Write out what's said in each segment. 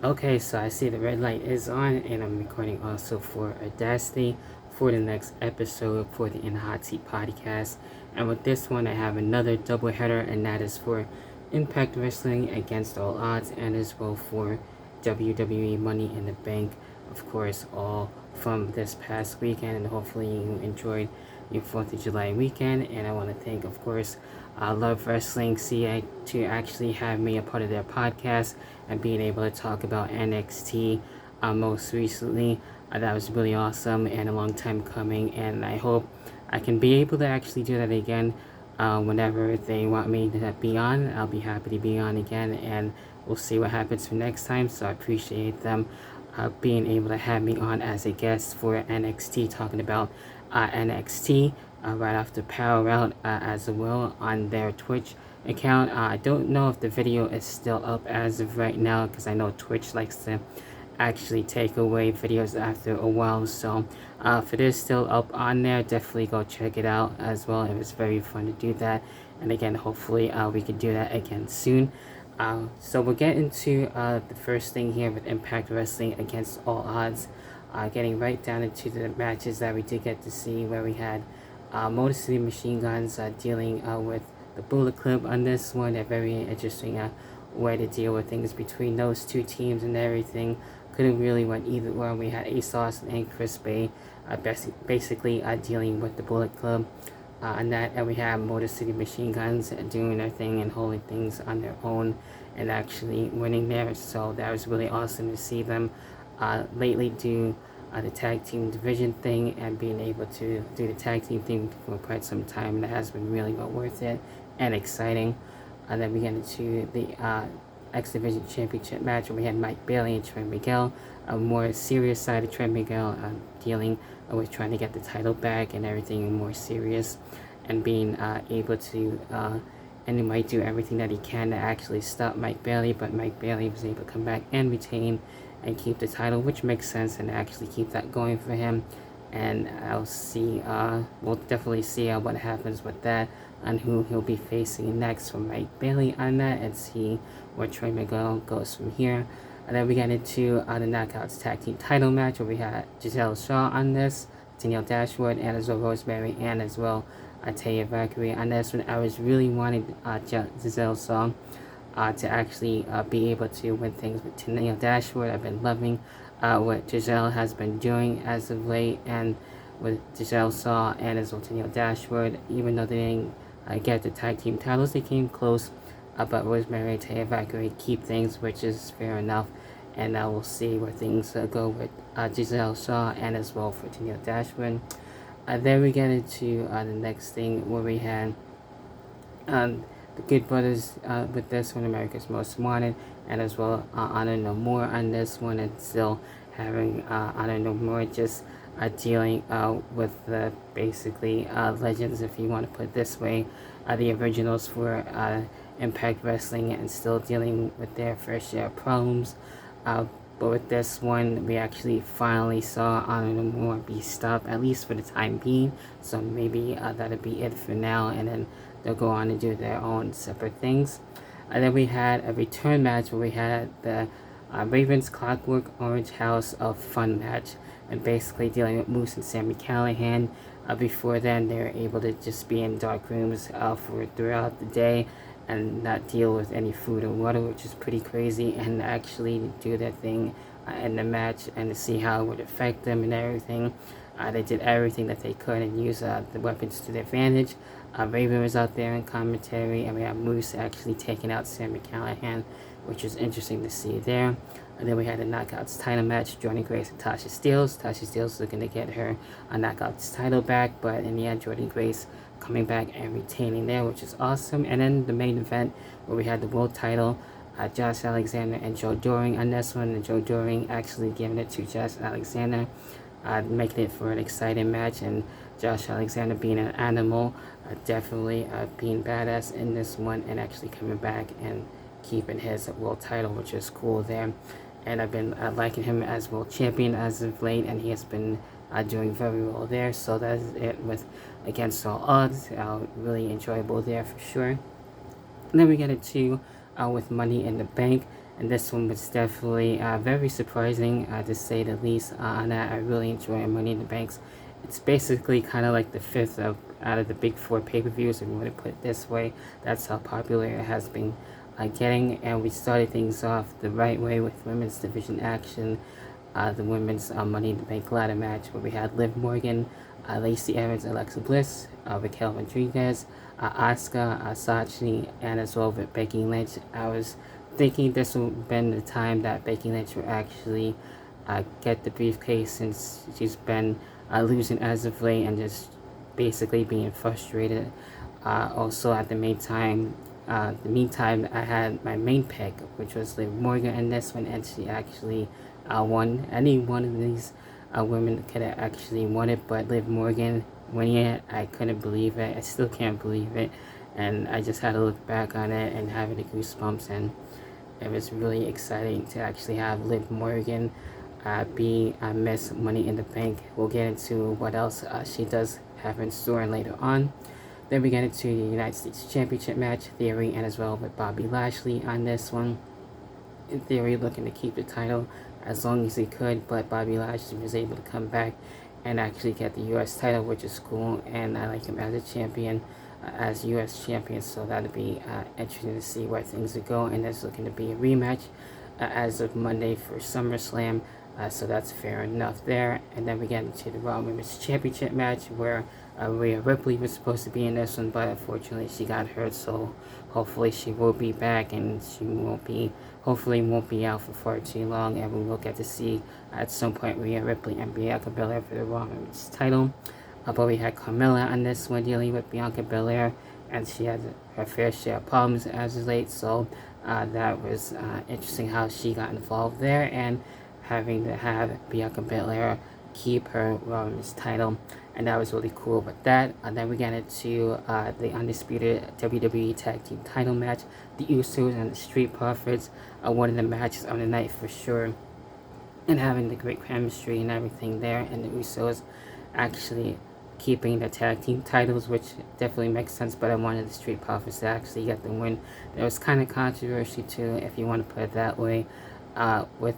Okay, so I see the red light is on, and I'm recording also for Audacity for the next episode for the In the Hot Seat podcast. And with this one, I have another double header, and that is for Impact Wrestling Against All Odds, and as well for WWE Money in the Bank. Of course, all from this past weekend, and hopefully you enjoyed your 4th of July weekend. And I want to thank, of course, Love Wrestling CA to actually have me a part of their podcast and being able to talk about NXT most recently. That was really awesome and a long time coming, and I hope I can be able to actually do that again whenever they want me to be on. I'll be happy to be on again, and we'll see what happens for next time. So I appreciate them being able to have me on as a guest for NXT, talking about NXT right after Power Out as well on their Twitch account. I don't know if the video is still up as of right now, because I know Twitch likes to actually take away videos after a while. So if it is still up on there, definitely go check it out as well. It was very fun to do that, and again, hopefully we can do that again soon. So we'll get into the first thing here with Impact Wrestling Against All Odds. Getting right down into the matches that we did get to see, where we had Motor City Machine Guns dealing with the Bullet Club on this one. A very interesting way to deal with things between those two teams and everything. Couldn't really went either one. We had ASOS and Chris Bay basically dealing with the Bullet Club on that, and we have Motor City Machine Guns doing their thing and holding things on their own and actually winning there. So that was really awesome to see them lately do the tag team division thing and being able to do the tag team thing for quite some time. And that has been really well worth it and exciting. Then we get into the X Division Championship match where we had Mike Bailey and Trey Miguel. A more serious side of Trey Miguel dealing with trying to get the title back and everything more serious, and being able to and he might do everything that he can to actually stop Mike Bailey, but Mike Bailey was able to come back and retain and keep the title, which makes sense, and actually keep that going for him. And I'll see, we'll definitely see what happens with that and who he'll be facing next for Mike Bailey on that, and see where Trey Miguel goes from here. And then we get into the Knockouts Tag Team title match where we had Giselle Shaw on this, Danielle Dashwood, and as well Rosemary, and as well Taya Valkyrie on this one. I was really wanting Giselle Shaw to actually be able to win things with Danielle Dashwood. I've been loving what Giselle has been doing as of late, and with Giselle Shaw and as well Danielle Dashwood, even though they didn't get the tag team titles, they came close. But Rosemary and Taya Valkyrie keep things, which is fair enough, and we'll see where things go with Giselle Shaw and as well for Danielle Dashwood. Then we get into the next thing where we had the Good Brothers with this one, America's Most Wanted, and as well Honor No More on this one, and still having Honor No More just dealing with the basically legends, if you want to put it this way, the originals for Impact Wrestling, and still dealing with their fair share of problems. But with this one, we actually finally saw Honor No More be stopped, at least for the time being. So maybe that'll be it for now, and then they'll go on to do their own separate things. And then we had a return match where we had the Ravens Clockwork Orange House of Fun match, and basically dealing with Moose and Sami Callihan. Before then, they were able to just be in dark rooms for throughout the day and not deal with any food or water, which is pretty crazy, and actually do their thing in the match and to see how it would affect them and everything. They did everything that they could and use the weapons to their advantage. Raven was out there in commentary, and we have Moose actually taking out Sami Callihan, which was interesting to see there. And then we had a Knockouts title match, Jordan Grace and Tasha Steelz. Tasha Steelz looking to get her Knockouts title back, but in the end, Jordan Grace coming back and retaining there, which is awesome. And then the main event where we had the world title, Josh Alexander and Joe Doring on this one, and Joe Doring actually giving it to Josh Alexander, making it for an exciting match, and Josh Alexander being an animal, definitely being badass in this one, and actually coming back and keeping his world title, which is cool there. And I've been liking him as world champion as of late, and he has been doing very well there. So that's it with Against All Odds. Really enjoyable there for sure. And then we get it too with Money in the Bank, and this one was definitely very surprising to say the least. On that, I really enjoy Money in the Banks. It's basically kind of like the fifth out of the big four pay-per-views, if you want to put it this way. That's how popular it has been getting, and we started things off the right way with women's division action. The women's Money in the Bank ladder match where we had Liv Morgan, Lacey Evans, Alexa Bliss, Raquel Rodriguez, Asuka, Sachi, and as well with Becky Lynch. I was thinking this would have been the time that Becky Lynch would actually get the briefcase, since she's been losing as of late and just basically being frustrated. Also at the meantime, I had my main pick, which was Liv Morgan in this one, and she actually won. Any one of these women could have actually won it, but Liv Morgan winning it, I couldn't believe it. I still can't believe it, and I just had to look back on it and having the goosebumps, and it was really exciting to actually have Liv Morgan be Miss Money in the Bank. We'll get into what else she does have in store later on. Then we get into the United States Championship match, Theory and as well with Bobby Lashley on this one. In Theory looking to keep the title as long as he could, but Bobby Lashley was able to come back and actually get the U.S. title, which is cool, and I like him as a champion, as U.S. champion, so that'll be interesting to see where things will go, and there's looking to be a rematch as of Monday for SummerSlam, so that's fair enough there. And then we get into the Raw Women's Championship match where Rhea Ripley was supposed to be in this one, but unfortunately she got hurt, so hopefully she will be back, and she hopefully won't be out for far too long, and we will get to see at some point Rhea Ripley and Bianca Belair for the Raw Women's title. But we had Carmella on this one dealing with Bianca Belair, and she had her fair share of problems as of late, so that was interesting how she got involved there, and having to have Bianca Belair keep her Raw Women's title, and that was really cool with that. And then we get into the undisputed WWE Tag Team title match, the Usos and the Street Profits, one of the matches on the night for sure, and having the great chemistry and everything there, and the Usos actually keeping the tag team titles, which definitely makes sense, but I wanted the Street Profits to actually get the win. There was kind of controversy too, if you want to put it that way, with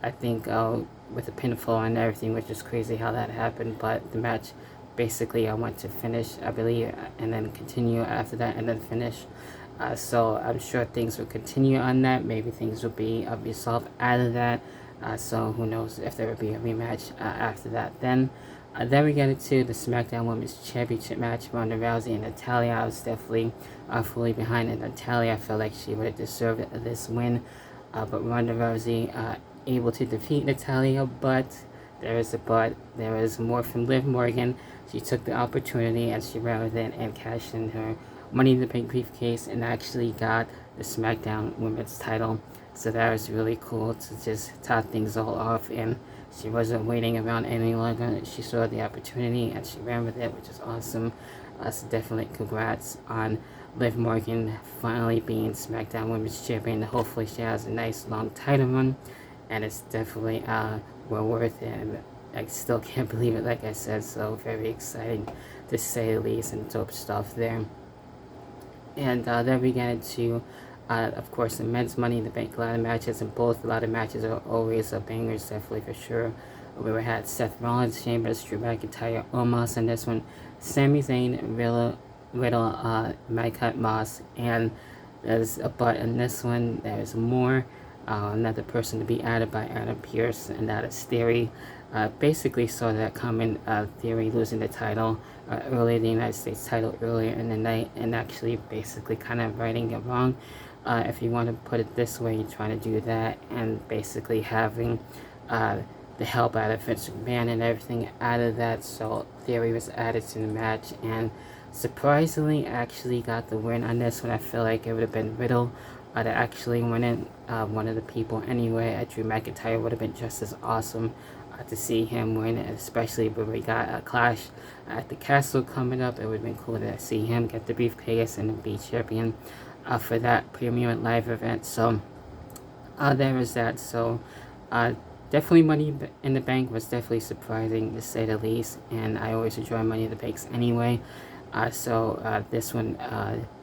I think with the pinfall and everything, which is crazy how that happened, but the match basically I went to finish, I believe, and then continue after that, and then finish. So I'm sure things will continue on that. Maybe things will be resolved out of that. So who knows if there will be a rematch after that. Then we get into the Smackdown Women's Championship match, Ronda Rousey and Natalya. I was definitely fully behind it. Natalya, I felt like she would have deserved this win, but Ronda Rousey able to defeat Natalya, but there is a but. There is more from Liv Morgan. She took the opportunity and she ran with it and cashed in her Money in the Bank briefcase and actually got the Smackdown Women's title. So that was really cool to just top things all off, and she wasn't waiting around any longer. She saw the opportunity and she ran with it, which is awesome. So definitely congrats on Liv Morgan finally being SmackDown Women's Champion. Hopefully she has a nice long title run, and it's definitely well worth it. And I still can't believe it, like I said, so very exciting to say the least, and dope stuff there. And then we get into of course the men's Money in the Bank ladder matches, and both ladder matches are always bangers, definitely for sure. We had Seth Rollins, Sheamus, Drew McIntyre, Omos in this one, Sami Zayn, Riddle, Micah Moss, and there's a but in this one. There's more. Another person to be added by Adam Pearce, and that is Theory. Basically saw that coming, Theory losing the title earlier, the United States title earlier in the night, and actually basically kind of righting it wrong. If you want to put it this way, you're trying to do that, and basically having the help out of Vince McMahon and everything out of that. So Theory was added to the match, and surprisingly actually got the win on this one. I feel like it would have been Riddle to actually win it, one of the people anyway. Drew McIntyre would have been just as awesome to see him win, especially when we got a clash at the castle coming up. It would have been cool to see him get the briefcase and be champion for that premium live event. So there was that. So definitely Money in the Bank was definitely surprising to say the least, and I always enjoy Money in the Banks anyway. So this one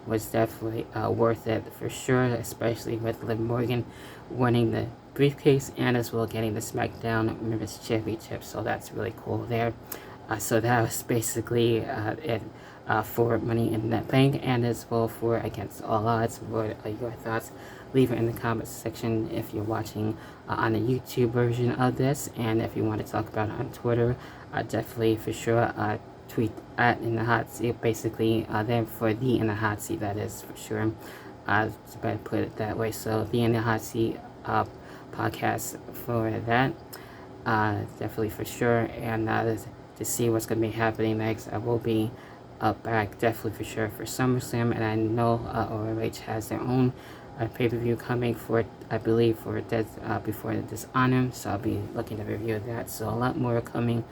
was definitely worth it for sure, especially with Liv Morgan winning the briefcase and as well getting the Smackdown Women's Championship. So that's really cool there. So that was basically it for Money in the Bank and as well for Against All Odds. What are your thoughts? Leave it in the comments section if you're watching on the YouTube version of this, and if you want to talk about it on Twitter, definitely for sure tweet at In the Hot Seat, basically there for the In the Hot Seat, that is for sure. To better put it that way. So the In the Hot Seat podcast for that, definitely for sure. And to see what's going to be happening next, I will be back definitely for sure for SummerSlam, and I know ORH has their own pay-per-view coming for, I believe, for before the Dishonor, so I'll be looking to review that. So a lot more coming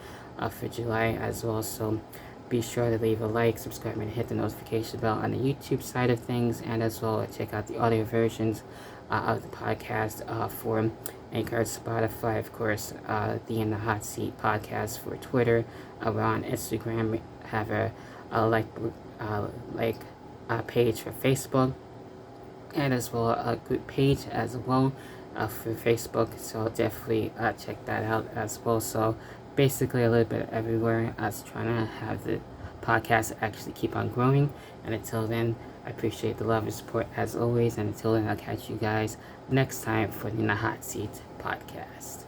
for July as well, so be sure to leave a like, subscribe, and hit the notification bell on the YouTube side of things, and as well check out the audio versions of the podcast for Anchor, Spotify, of course, the In the Hot Seat podcast for Twitter. We're on Instagram, have a page for Facebook, and as well a group page as well for Facebook, so definitely check that out as well. So basically a little bit everywhere. I was trying to have the podcast actually keep on growing, and until then, I appreciate the love and support as always, and until then, I'll catch you guys next time for the In the Hot Seat podcast.